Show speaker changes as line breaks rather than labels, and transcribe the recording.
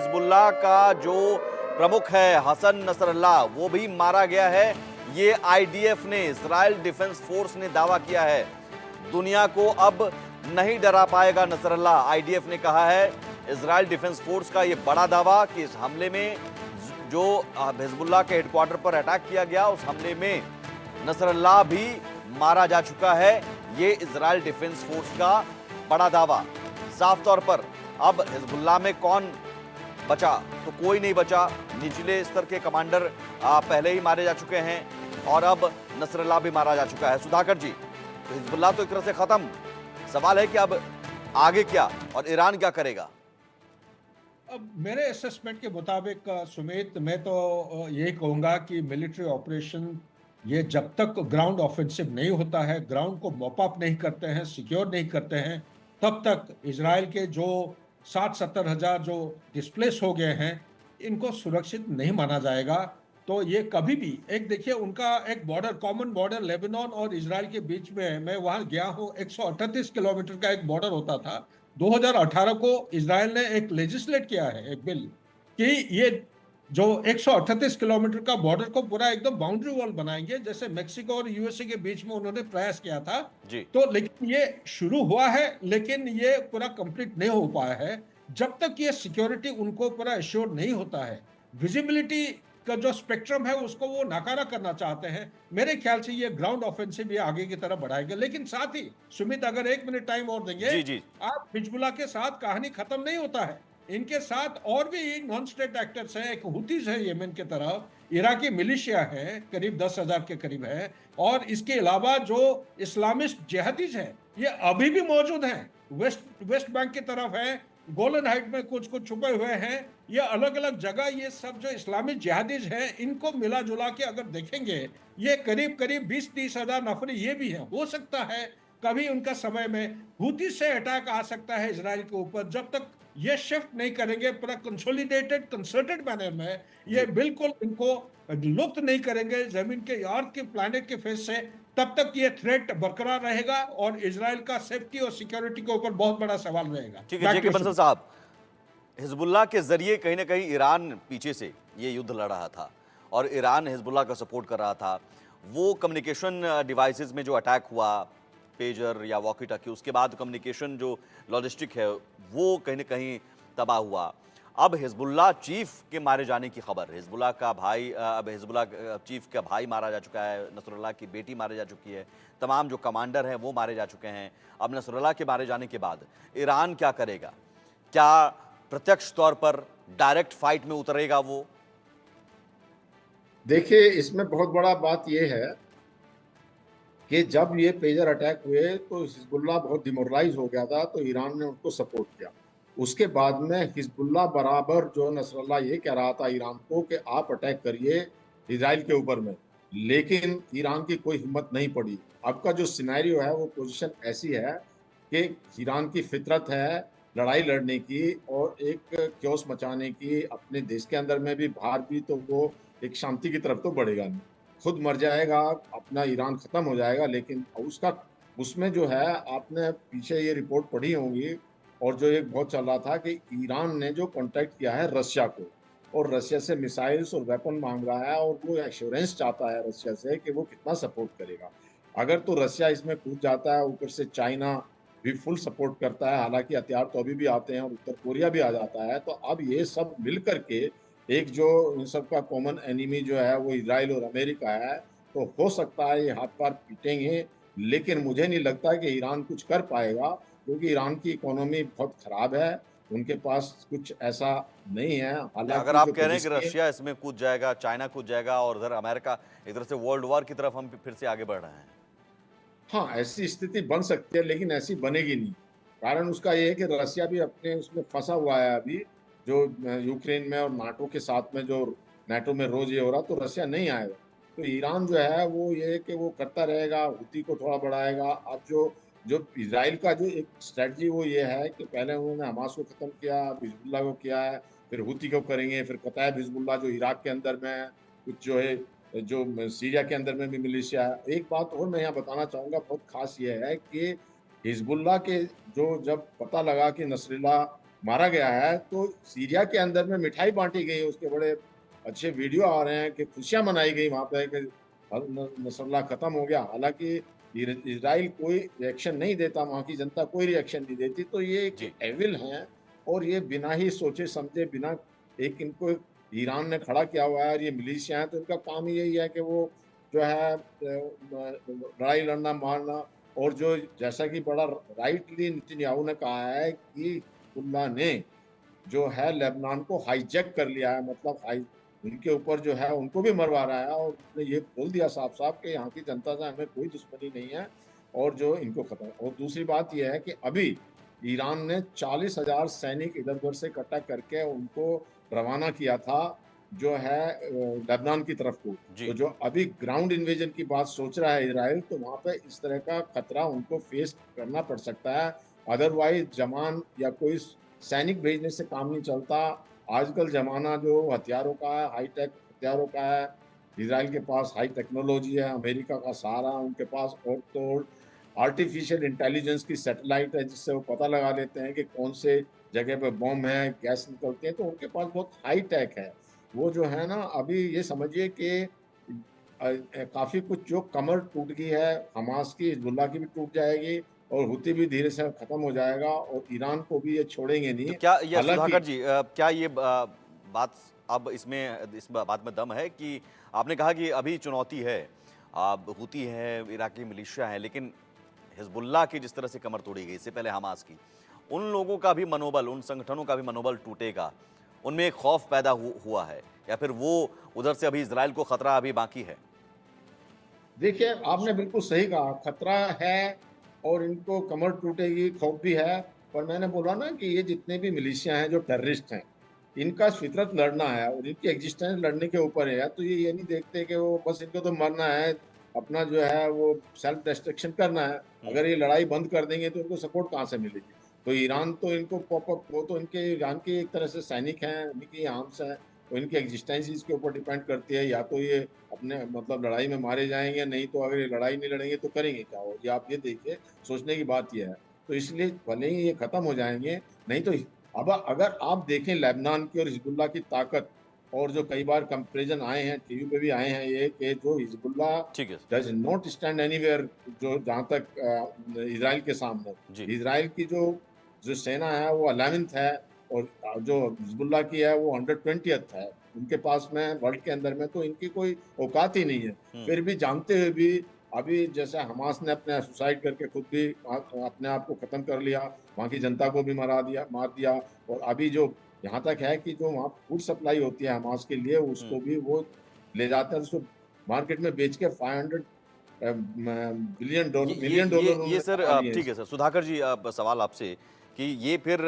Hezbollah का जो प्रमुख है हसन नसरल्लाह वो भी मारा गया है। ये आईडीएफ ने, इजराइल डिफेंस फोर्स ने दावा किया है। दुनिया को अब नहीं डरा पाएगा नसरल्लाह, आईडीएफ ने कहा है। इजराइल डिफेंस फोर्स का यह बड़ा दावा कि इस हमले में जो हिजबुल्लाह के हेडक्वार्टर पर अटैक किया गया, उस हमले में नसरल्लाह भी मारा जा चुका है। ये इजराइल डिफेंस फोर्स का बड़ा दावा। साफ तौर पर अब हिजबुल्लाह में कौन बचा, तो कोई नहीं बचा। निचले स्तर के कमांडर पहले ही मारे जा चुके हैं और अब नसरल्लाह भी मारा जा चुका है। सुधाकर जी, तो हिजबुल्लाह तो एक तरह से खत्म। सवाल है कि अब आगे क्या और ईरान क्या करेगा?
अब मेरे असेसमेंट के मुताबिक सुमित, मैं तो यही कहूंगा कि मिलिट्री ऑपरेशन ये जब तक ग्राउंड ऑफेंसिव नहीं होता है, ग्राउंड को मॉप अप नहीं करते हैं, सिक्योर नहीं करते हैं, तब तक इजराइल के जो 60-70 हजार जो डिस्प्लेस हो गए हैं, इनको सुरक्षित नहीं माना जाएगा। तो ये कभी भी एक देखिए, उनका एक बॉर्डर, कॉमन बॉर्डर लेबनान और इजराइल के बीच में है। मैं वहां गया हूँ, 138 किलोमीटर का एक बॉर्डर होता था। 2018 को इजराइल ने एक लेजिस्लेट किया है, एक बिल, कि ये जो 138 किलोमीटर का बॉर्डर को पूरा एकदम बाउंड्री वॉल बनाएंगे, जैसे मेक्सिको और यूएसए के बीच में उन्होंने प्रयास किया था।
जी।
तो लेकिन ये शुरू हुआ है, लेकिन ये पूरा कंप्लीट नहीं हो पाया है। जब तक ये सिक्योरिटी उनको पूरा एश्योर नहीं होता है, विजिबिलिटी का जो स्पेक्ट्रम है उसको वो नाकारा करना चाहते हैं। मेरे ख्याल से ये ग्राउंड ऑफेंसिव ये आगे की तरफ बढ़ाएंगे। लेकिन साथ ही सुमित, अगर 1 मिनट टाइम और देंगे,
जी जी।
आप हिजबुल्लाह के साथ कहानी खत्म नहीं होता है। इनके साथ और भी नॉन स्टेट एक्टर्स हैं। एक हुतीज है यमन के तरफ, इराकी मिलिशिया है, करीब 10,000 के करीब है, और इसके अलावा जो इस्लामिस्ट जिहादीज हैं ये अभी भी मौजूद हैं। वेस्ट वेस्ट बैंक की तरफ है, गोलन हाइट में कुछ कुछ छुपे हुए हैं। ये अलग अलग जगह, ये सब जो इस्लामिक जिहादीज हैं, इनको मिला जुला के अगर देखेंगे, ये करीब करीब 20-30 हजार नफर ये भी हैं। हो सकता है कभी उनका समय में हुती से अटैक आ सकता है इसराइल के ऊपर। जब तक ये शिफ्ट नहीं करेंगे पूरा कंसोलिडेटेड कंसर्टेड मैनर में, ये
जी
बिल्कुल इनको लुप्त नहीं करेंगे जमीन के, अर्थ के, प्लैनेट के फेस से, तब तक ये थ्रेट बरकरार रहेगा और इजराइल का सेफ्टी और सिक्योरिटी के ऊपर बहुत बड़ा सवाल रहेगा।
ठीक है।
बैक
जेके
टू
बंसल साहब, हिजबुल्लाह के जरिए कहीं ना कहीं ईरान पीछे से ये युद्ध लड़ रहा था और ईरान हिजबुल्लाह का सपोर्ट कर रहा था। वो कम्युनिकेशन डिवाइसेस में जो अटैक हुआ, पेजर या वॉकी टॉकी, उसके बाद कम्युनिकेशन जो लॉजिस्टिक है वो कहीं ना कहीं तबाह हुआ। अब हिजबुल्लाह चीफ के मारे जाने की खबर, हिजबुल्लाह का भाई, अब हिजबुल्लाह चीफ का भाई मारा जा चुका है, नसरुल्लाह की बेटी मारी जा चुकी है, तमाम जो कमांडर हैं वो मारे जा चुके हैं। अब नसरुल्लाह के मारे जाने के बाद ईरान क्या करेगा? क्या प्रत्यक्ष तौर पर डायरेक्ट फाइट में उतरेगा वो?
देखिए, इसमें बहुत बड़ा बात यह है कि जब ये पेजर अटैक हुए तो हिजबुल्लाह बहुत डिमोरलाइज हो गया था, तो ईरान ने उनको सपोर्ट किया। उसके बाद में हिजबुल्लाह बराबर जो नसरल्लाह ये कह रहा था ईरान को कि आप अटैक करिए इसराइल के ऊपर में, लेकिन ईरान की कोई हिम्मत नहीं पड़ी। अब का जो सिनेरियो है, वो पोजीशन ऐसी है कि ईरान की फितरत है लड़ाई लड़ने की और एक क्योस मचाने की, अपने देश के अंदर में भी, बाहर भी, तो वो एक शांति की तरफ तो बढ़ेगा नहीं, खुद मर जाएगा, अपना ईरान खत्म हो जाएगा। लेकिन उसका, उसमें जो है, आपने पीछे ये रिपोर्ट पढ़ी होंगी और जो एक बहुत चल रहा था कि ईरान ने जो कॉन्टैक्ट किया है रशिया को और रशिया से मिसाइल्स और वेपन मांग रहा है, और वो एश्योरेंस चाहता है रशिया से कि वो कितना सपोर्ट करेगा। अगर तो रशिया इसमें कूद जाता है, ऊपर से चाइना भी फुल सपोर्ट करता है, हालांकि हथियार तो अभी भी आते हैं और उत्तर कोरिया भी आ जाता है, तो अब ये सब मिल करके एक जो इन सबका कॉमन एनिमी जो है वो इजराइल और अमेरिका है, तो हो सकता है ये हाथ पैर पीटेंगे। लेकिन मुझे नहीं लगता कि ईरान कुछ कर पाएगा, क्योंकि ईरान की इकोनॉमी बहुत खराब है, उनके पास कुछ ऐसा नहीं है।
अगर
हालांकि
आप
जो
कह रहे हैं कि
पोजीशन,
रशिया इसमें कूद जाएगा, चाइना कूद जाएगा और उधर अमेरिका, एक तरह से वर्ल्ड वॉर की तरफ हम फिर से आगे बढ़ रहे हैं।
हाँ, ऐसी स्थिति बन सकती है, लेकिन ऐसी बनेगी नहीं। कारण उसका ये है कि रशिया भी अपने उसमें फंसा हुआ है अभी, जो यूक्रेन में और नाटो के साथ में, जो नाटो में रोज ये हो रहा, तो रशिया नहीं आएगा। तो ईरान जो है वो ये है कि वो करता रहेगा, हुती को थोड़ा बढ़ाएगा। अब जो जो इजराइल का जो एक स्ट्रेटजी वो ये है कि पहले उन्होंने हमास को खत्म किया, अब हिजबुल्लाह को किया है, फिर हुती को करेंगे, फिर कतायब हिजबुल्लाह जो इराक के अंदर में है, कुछ जो है जो सीरिया के अंदर में भी मिलिशिया है। एक बात और मैं यहाँ बताना चाहूंगा, बहुत खास ये है कि हिजबुल्लाह के जो जब पता लगा कि नसरुल्लाह मारा गया है, तो सीरिया के अंदर में मिठाई बांटी गई, उसके बड़े अच्छे वीडियो आ रहे हैं कि खुशियां मनाई गई वहां पे कि नसरुल्लाह खत्म हो गया। हालांकि इजराइल कोई रिएक्शन नहीं देता, वहां की जनता कोई रिएक्शन नहीं देती। तो ये
जी।
एक एविल हैं और ये बिना ही सोचे समझे, बिना एक इनको ईरान ने खड़ा किया हुआ है और ये मिलिशिया है, तो इनका काम ही यही है कि वो जो है लड़ाई लड़ना मारना। और जो जैसा कि बड़ा राइटली नेतन्याहू ने कहा है कि हिजबुल्लाह ने जो है लेबनान को हाईजैक कर लिया है, मतलब उनके ऊपर जो है उनको भी मरवा रहा है। और उसने ये बोल दिया साफ साफ कि यहाँ की जनता से हमें कोई दुश्मनी नहीं है और जो इनको खत्म। और दूसरी बात यह है कि अभी ईरान ने 40,000 सैनिक इधर उधर से इकट्ठा करके उनको रवाना किया था जो है लेबनान की तरफ को।
जी।
तो जो अभी ग्राउंड इन्वेजन की बात सोच रहा है इजराइल, तो वहां पे इस तरह का खतरा उनको फेस करना पड़ सकता है। अदरवाइज जमान या कोई सैनिक भेजने से काम नहीं चलता। आजकल जमाना जो हथियारों का है, हाईटेक हथियारों का है। इजराइल के पास हाई टेक्नोलॉजी है, अमेरिका का सहारा उनके पास, और तो आर्टिफिशियल इंटेलिजेंस की सैटेलाइट है जिससे वो पता लगा लेते हैं कि कौन से जगह पे बम है, गैस निकलती है। तो उनके पास बहुत हाई टेक है। वो जो है ना, अभी ये समझिए कि काफी कुछ जो कमर टूट गई है हमास की, हिजबुल्लाह की भी टूट जाएगी और हुती भी धीरे से खत्म हो जाएगा और ईरान को भी ये छोड़ेंगे
तो
नहीं।
क्या ये
हालांकि
सुधाकर जी क्या ये बात अब इसमें इस बात में दम है कि आपने कहा कि अभी चुनौती है, हुती है, इराकी मिलिशिया है, लेकिन हिजबुल्लाह की जिस तरह से कमर तोड़ी गई, इससे पहले हमास की, उन लोगों का भी मनोबल, उन संगठनों का भी मनोबल टूटेगा, उनमें एक खौफ पैदा हुआ है, या फिर वो उधर से अभी इजराइल को खतरा अभी बाकी है?
देखिए, आपने बिल्कुल सही कहा, खतरा है और इनको कमर टूटेगी, खौफ भी है। पर मैंने बोला ना कि ये जितने भी मिलिशिया हैं जो टेररिस्ट हैं, इनका फितरत लड़ना है और इनकी एग्जिस्टेंस लड़ने के ऊपर है। तो ये नहीं देखते कि वो बस इनको तो मरना है, अपना जो है वो सेल्फ डिस्ट्रक्शन करना है।
हम्म।
अगर ये लड़ाई बंद कर देंगे तो इनको सपोर्ट कहाँ से मिलेगी? तो ईरान तो इनको पॉपअप, वो तो इनके ईरान के एक तरह से सैनिक हैं, उनकी आर्म्स हैं, तो इनकी एग्जिस्टेंस इसके ऊपर डिपेंड करती है। या तो ये अपने मतलब लड़ाई में मारे जाएंगे, नहीं तो अगर ये लड़ाई नहीं लड़ेंगे तो करेंगे क्या? हो ये आप ये देखिए, सोचने की बात यह है। तो इसलिए भले ही ये खत्म हो जाएंगे, नहीं तो अब अगर आप देखें लेबनान की और हिजबुल्लाह की ताकत, और जो कई बार कंपेरिजन आए हैं, टीवी पे भी आए हैं, ये कि जो हिजबुल्लाह
ठीक है।
डज नॉट स्टैंड एनीवेयर, जो जहाँ तक इजराइल के सामने।
जी।
इजराइल की जो जो सेना है वो 11th है और जो हिजबुल्लाह की है वो 120th है उनके पास में वर्ल्ड के अंदर में। तो इनकी कोई औकात ही नहीं है। फिर भी जानते हुए भी अभी जैसे हमास ने अपने सुसाइड करके खुद भी अपने आप को खत्म कर लिया, वहाँ की जनता को भी मार दिया। और अभी जो यहाँ तक है कि जो वहाँ फूड सप्लाई होती है हमास के लिए, उसको भी वो ले जाते हैं, उसको मार्केट में बेच के 500 बिलियन डॉलर, मिलियन डॉलर
ये
उन्होंने
सर
कमा लिए
ठीक है
हैं।
सर। सुधाकर जी, अब सवाल आपसे कि ये फिर